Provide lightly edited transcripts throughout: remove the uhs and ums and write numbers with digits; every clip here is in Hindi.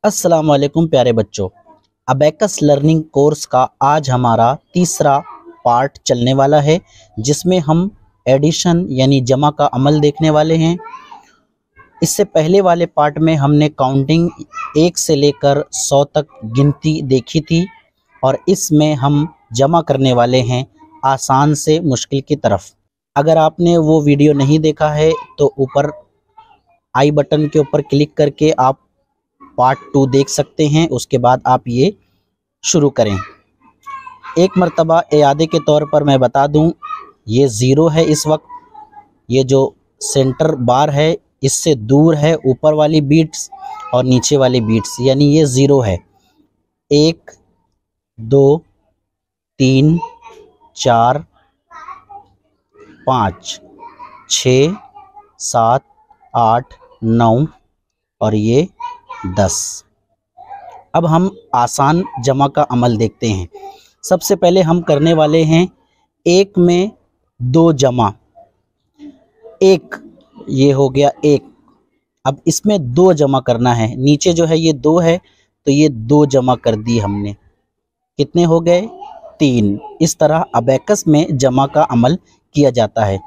अस्सलाम वालेकुम प्यारे बच्चों। अबेकस लर्निंग कोर्स का आज हमारा तीसरा पार्ट चलने वाला है, जिसमें हम एडिशन यानी जमा का अमल देखने वाले हैं। इससे पहले वाले पार्ट में हमने काउंटिंग 1 से लेकर 100 तक गिनती देखी थी, और इसमें हम जमा करने वाले हैं आसान से मुश्किल की तरफ। अगर आपने वो वीडियो नहीं देखा है तो ऊपर आई बटन के ऊपर क्लिक करके आप पार्ट 2 देख सकते हैं। उसके बाद आप ये शुरू करें। एक मर्तबा यादे के तौर पर मैं बता दूं, ये 0 है इस वक्त। ये जो सेंटर बार है इससे दूर है ऊपर वाली बीट्स और नीचे वाली बीट्स, यानी ये 0 है। 1 2 3 4 5 6 7 8 9 और ये 10। अब हम आसान जमा का अमल देखते हैं। सबसे पहले हम करने वाले हैं 1 में 2 जमा। 1 ये हो गया 1। अब इसमें 2 जमा करना है। नीचे जो है ये 2 है तो ये 2 जमा कर दी हमने। कितने हो गए? 3। इस तरह अबेकस में जमा का अमल किया जाता है।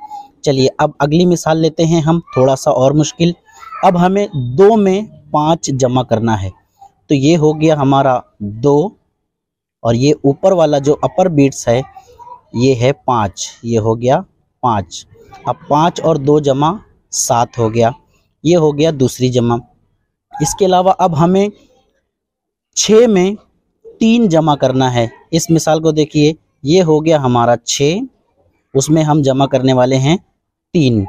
चलिए अब अगली मिसाल लेते हैं हम, थोड़ा सा और मुश्किल। अब हमें 2 में 5 जमा करना है। तो ये हो गया हमारा 2, और ये ऊपर वाला जो अपर बीट्स है ये है 5। ये हो गया 5। अब 5 और 2 जमा 7 हो गया। ये हो गया दूसरी जमा। इसके अलावा अब हमें 6 में 3 जमा करना है। इस मिसाल को देखिए, ये हो गया हमारा 6, उसमें हम जमा करने वाले हैं 3।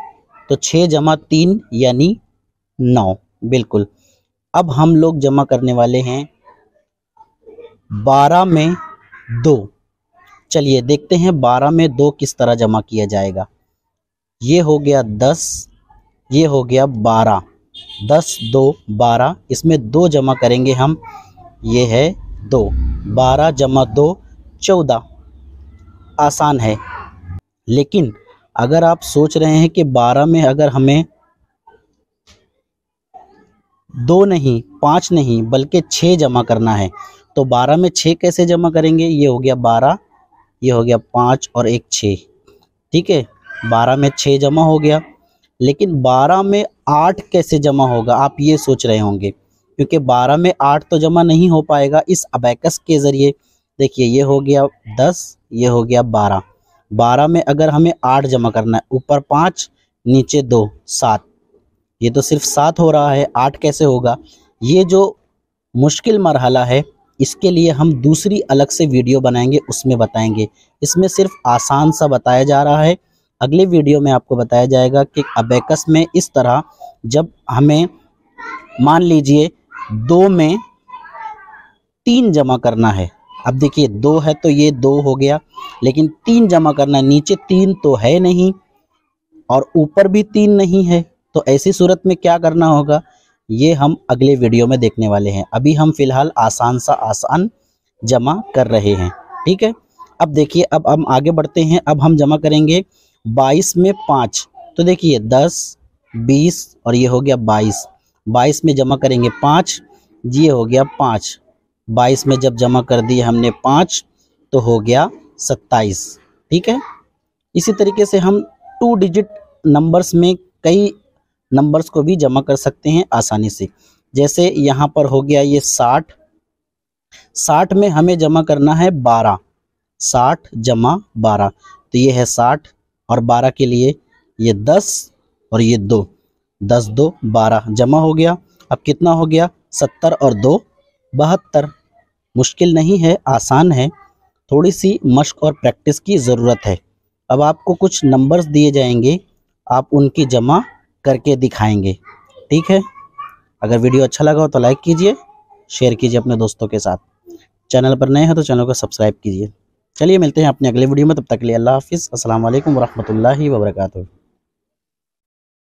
तो 6 जमा 3 यानी 9। बिल्कुल। अब हम लोग जमा करने वाले हैं 12 में 2। चलिए देखते हैं 12 में 2 किस तरह जमा किया जाएगा। ये हो गया 10, ये हो गया 12। 10 2 12, इसमें 2 जमा करेंगे हम। ये है 2। 12 जमा 2 14। आसान है। लेकिन अगर आप सोच रहे हैं कि 12 में अगर हमें 2 नहीं 5 नहीं बल्कि 6 जमा करना है, तो 12 में 6 कैसे जमा करेंगे? ये हो गया 12, ये हो गया 5 और एक 6। ठीक है, 12 में 6 जमा हो गया। लेकिन 12 में 8 कैसे जमा होगा, आप ये सोच रहे होंगे, क्योंकि 12 में 8 तो जमा नहीं हो पाएगा इस अबेकस के ज़रिए। देखिए ये हो गया 10, ये हो गया 12। 12 में अगर हमें 8 जमा करना है, ऊपर 5 नीचे 2 7, ये तो सिर्फ 7 हो रहा है, 8 कैसे होगा? ये जो मुश्किल मरहला है इसके लिए हम दूसरी अलग से वीडियो बनाएंगे, उसमें बताएंगे। इसमें सिर्फ आसान सा बताया जा रहा है। अगले वीडियो में आपको बताया जाएगा कि अबेकस में इस तरह जब हमें मान लीजिए 2 में 3 जमा करना है। अब देखिए 2 है तो ये 2 हो गया, लेकिन 3 जमा करना है। नीचे 3 तो है नहीं और ऊपर भी 3 नहीं है, तो ऐसी सूरत में क्या करना होगा, ये हम अगले वीडियो में देखने वाले हैं। अभी हम फिलहाल आसान जमा कर रहे हैं। ठीक है, अब देखिए अब हम आगे बढ़ते हैं। अब हम जमा करेंगे 22 में 5। तो देखिए 10 20 और ये हो गया 22। 22 में जमा करेंगे 5, ये हो गया 5। 22 में जब जमा कर दिए हमने 5 तो हो गया 27। ठीक है, इसी तरीके से हम 2 डिजिट नंबर्स में कई नंबर्स को भी जमा कर सकते हैं आसानी से। जैसे यहाँ पर हो गया ये 60। 60 में हमें जमा करना है 12। 60 जमा 12, तो ये है 60, और 12 के लिए ये 10 और ये 2। 10 2 12 जमा हो गया। अब कितना हो गया? 70 और 2 72। मुश्किल नहीं है, आसान है। थोड़ी सी मश्क और प्रैक्टिस की ज़रूरत है। अब आपको कुछ नंबर्स दिए जाएंगे, आप उनकी जमा करके दिखाएंगे। ठीक है, अगर वीडियो अच्छा लगा हो तो लाइक कीजिए, शेयर कीजिए अपने दोस्तों के साथ। चैनल पर नए हैं तो चैनल को सब्सक्राइब कीजिए। चलिए मिलते हैं अपने अगले वीडियो में, तब तक के लिए अल्लाह हाफिज़। अस्सलाम वालेकुम वरहमतुल्लाहि वबरकातुहू।